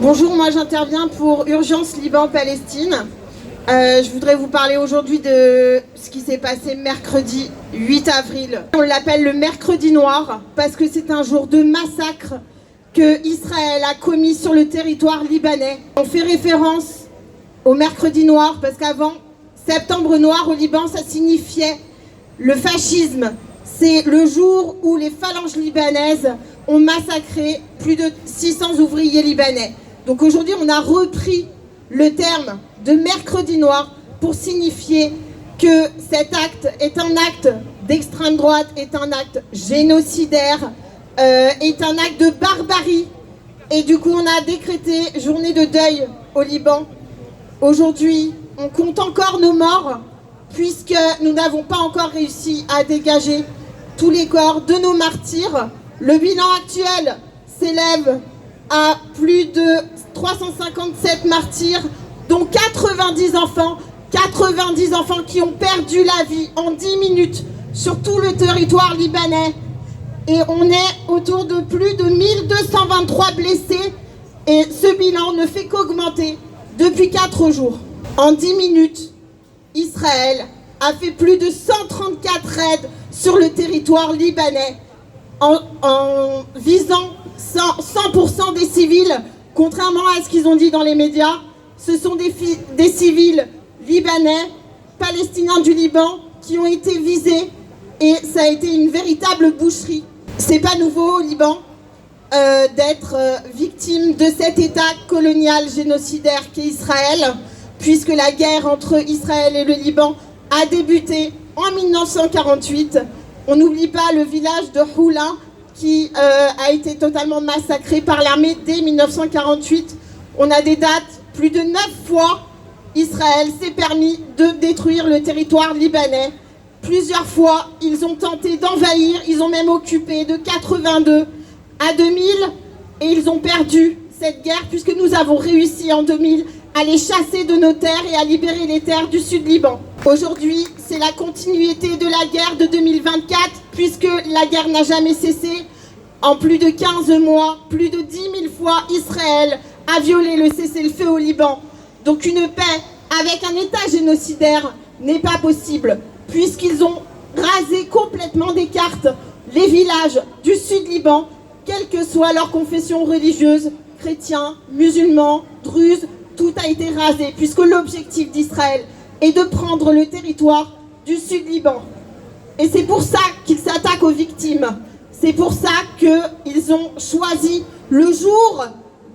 Bonjour, moi j'interviens pour Urgence Liban-Palestine. Je voudrais vous parler aujourd'hui de ce qui s'est passé mercredi 8 avril. On l'appelle le mercredi noir parce que c'est un jour de massacre que Israël a commis sur le territoire libanais. On fait référence au mercredi noir parce qu'avant, septembre noir au Liban, ça signifiait le fascisme. C'est le jour où les phalanges libanaises ont massacré plus de 600 ouvriers libanais. Donc aujourd'hui, on a repris le terme de mercredi noir pour signifier que cet acte est un acte d'extrême droite, est un acte génocidaire, est un acte de barbarie. Et du coup, on a décrété journée de deuil au Liban. Aujourd'hui, on compte encore nos morts puisque nous n'avons pas encore réussi à dégager tous les corps de nos martyrs. Le bilan actuel s'élève à plus de 357 martyrs, dont 90 enfants qui ont perdu la vie en 10 minutes sur tout le territoire libanais. Et on est autour de plus de 1223 blessés et ce bilan ne fait qu'augmenter depuis 4 jours. En 10 minutes, Israël a fait plus de 134 raids sur le territoire libanais en visant 100% des civils, contrairement à ce qu'ils ont dit dans les médias. Ce sont des civils libanais, palestiniens du Liban, qui ont été visés et ça a été une véritable boucherie. C'est pas nouveau au Liban d'être victime de cet état colonial génocidaire qu'est Israël, puisque la guerre entre Israël et le Liban a débuté en 1948. On n'oublie pas le village de Houla qui a été totalement massacré par l'armée dès 1948. On a des dates, plus de 9 fois, Israël s'est permis de détruire le territoire libanais. Plusieurs fois, ils ont tenté d'envahir, ils ont même occupé de 82 à 2000 et ils ont perdu cette guerre puisque nous avons réussi en 2000 à les chasser de nos terres et à libérer les terres du sud Liban. Aujourd'hui, c'est la continuité de la guerre de 2024 puisque la guerre n'a jamais cessé. En plus de 15 mois, plus de 10 000 fois, Israël a violé le cessez-le-feu au Liban. Donc une paix avec un État génocidaire n'est pas possible puisqu'ils ont rasé complètement des cartes les villages du sud Liban, quelle que soit leur confession religieuse, chrétiens, musulmans, druzes, tout a été rasé puisque l'objectif d'Israël est de prendre le territoire du sud Liban. Et c'est pour ça qu'ils s'attaquent aux victimes. C'est pour ça qu'ils ont choisi le jour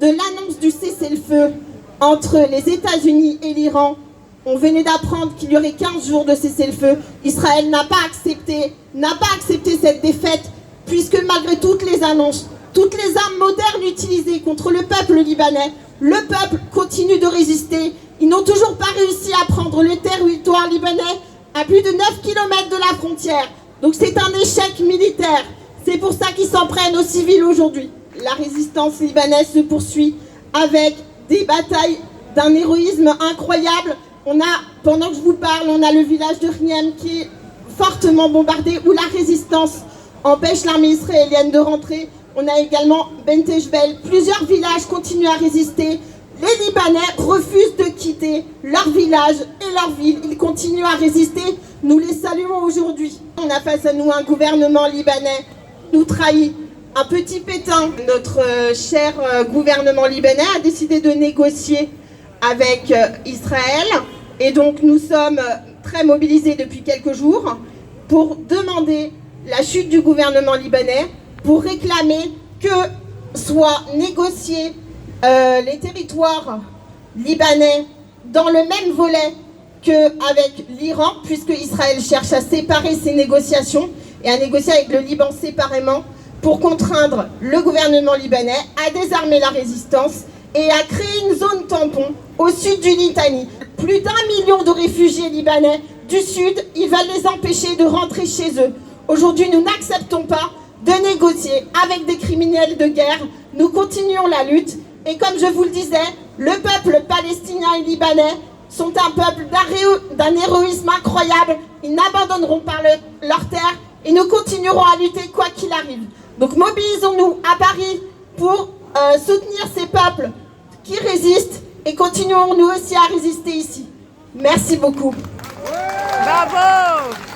de l'annonce du cessez-le-feu entre les États-Unis et l'Iran. On venait d'apprendre qu'il y aurait 15 jours de cessez-le-feu. Israël n'a pas accepté cette défaite, puisque malgré toutes les annonces, toutes les armes modernes utilisées contre le peuple libanais, le peuple continue de résister. Ils n'ont toujours pas réussi à prendre le territoire libanais à plus de 9 km de la frontière. Donc c'est un échec militaire. C'est pour ça qu'ils s'en prennent aux civils aujourd'hui. La résistance libanaise se poursuit avec des batailles d'un héroïsme incroyable. Pendant que je vous parle, on a le village de Riem qui est fortement bombardé, où la résistance empêche l'armée israélienne de rentrer. On a également Bentejbel. Plusieurs villages continuent à résister. Les Libanais refusent de quitter leur village et leur ville. Ils continuent à résister. Nous les saluons aujourd'hui. On a face à nous un gouvernement libanais nous trahit. Un petit pétain. Notre cher gouvernement libanais a décidé de négocier avec Israël. Et donc nous sommes très mobilisés depuis quelques jours pour demander la chute du gouvernement libanais, pour réclamer que soient négociés les territoires libanais dans le même volet qu'avec l'Iran, puisque Israël cherche à séparer ces négociations et à négocier avec le Liban séparément pour contraindre le gouvernement libanais à désarmer la résistance et à créer une zone tampon au sud du Litanie. Plus d'1 million de réfugiés libanais du sud, ils veulent les empêcher de rentrer chez eux. Aujourd'hui, nous n'acceptons pas de négocier avec des criminels de guerre. Nous continuons la lutte. Et comme je vous le disais, le peuple palestinien et libanais sont un peuple d'un héroïsme incroyable. Ils n'abandonneront pas leur terre et nous continuerons à lutter quoi qu'il arrive. Donc mobilisons-nous à Paris pour soutenir ces peuples continuons nous aussi à résister ici. Merci beaucoup. Bravo!